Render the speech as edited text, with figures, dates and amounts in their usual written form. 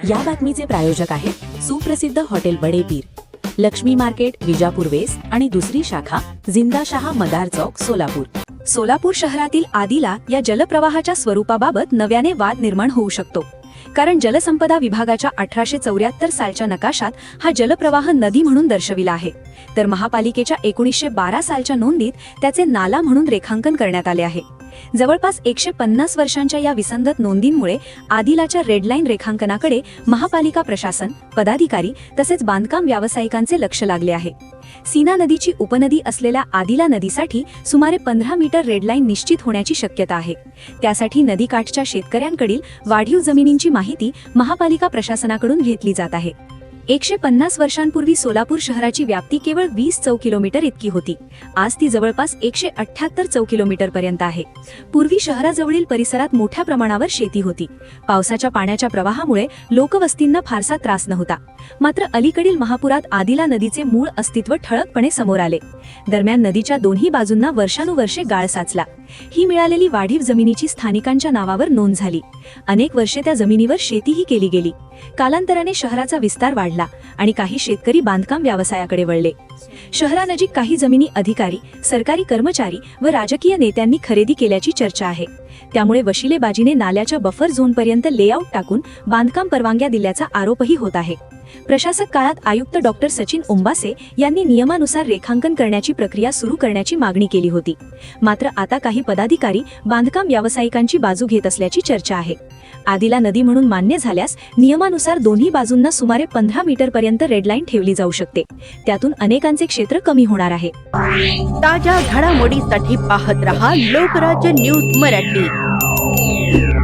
या बातमीचे प्रायोजक आहेत सुप्रसिद्ध हॉटेल बडे पीर, लक्ष्मी मार्केट, विजापूर वेस्ट आणि दुसरी शाखा जिंदाशहा मदार चौक, सोलापूर. सोलापूर शहरातील आदिला या जलप्रवाहाच्या स्वरूपाबाबत नव्याने वाद निर्माण होऊ शकतो. कारण जलसंपदा विभागाच्या 1874 सालच्या नकाशात हा जलप्रवाह नदी म्हणून दर्शविला आहे, तर महापालिकेच्या 1912 सालच्या नोंदीत त्याचे नाला म्हणून रेखांकन करण्यात आले आहे. जवळपास 150 वर्षांच्या या विसंगत नोंदींमुळे आदिलाच्या रेडलाईन रेखांकनाकडे महापालिका प्रशासन, पदाधिकारी तसेच बांधकाम व्यावसायिकांचे लक्ष लागले आहे. सीना नदीची उपनदी असलेल्या आदिला नदीसाठी सुमारे 15 मीटर रेडलाईन निश्चित होण्याची शक्यता आहे. त्यासाठी नदीकाठच्या शेतकऱ्यांकडील वाढीव जमिनींची माहिती महापालिका प्रशासनाकडून घेतली जात आहे. 150 वर्षांपूर्वी सोलापूर शहराची व्याप्ती केवळ 20 चौ किलोमीटर इतकी होती. आज ती जवळपास 178 चौ किलोमीटर पर्यंत आहे. पूर्वी शहराजवळील परिसरात मोठ्या प्रमाणावर शेती होती. पावसाच्या पाण्याच्या प्रवाहामुळे लोकवस्तींना फारसा त्रास नव्हता. मात्र अलीकडील महापुरात आदिला नदीचे मूळ अस्तित्व ठळकपणे समोर आले. दरम्यान नदीच्या दोन्ही बाजूंना वर्षानुवर्षे गाळ साचला. ही मिळालेली वाढीव जमिनीची स्थानिकांच्या नावावर नोंद झाली. अनेक वर्षे त्या जमिनीवर शेतीही केली गेली. कालांतराने शहराचा विस्तार वाढला आणि काही शेतकरी बांधकाम व्यवसायाकडे वळले. शहरानजीक काही जमिनी अधिकारी, सरकारी कर्मचारी व राजकीय नेत्यांनी खरेदी केल्याची चर्चा आहे. त्यामुळे वशिलेबाजीने नाल्याच्या बफर झोनपर्यंत लेआउट टाकून बांधकाम परवानग्या दिल्याचा आरोपही होत आहे. प्रशासक काळात आयुक्त डॉक्टर सचिन ओंबासे यांनी नियमानुसार रेखांकन करण्याची प्रक्रिया सुरू करण्याची मागणी केली होती. मात्र आता काही पदाधिकारी बांधकाम व्यावसायिकांची बाजू घेत असल्याची चर्चा आहे. आदिला नदी म्हणून मान्य झाल्यास नियमानुसार दोन्ही बाजूंना सुमारे 15 मीटर पर्यंत रेडलाईन ठेवली जाऊ शकते. त्यातून अनेकांचे क्षेत्र कमी होणार आहे. ताज्या घडामोडीसाठी पाहत रहा लोकराज्य न्यूज मराठी.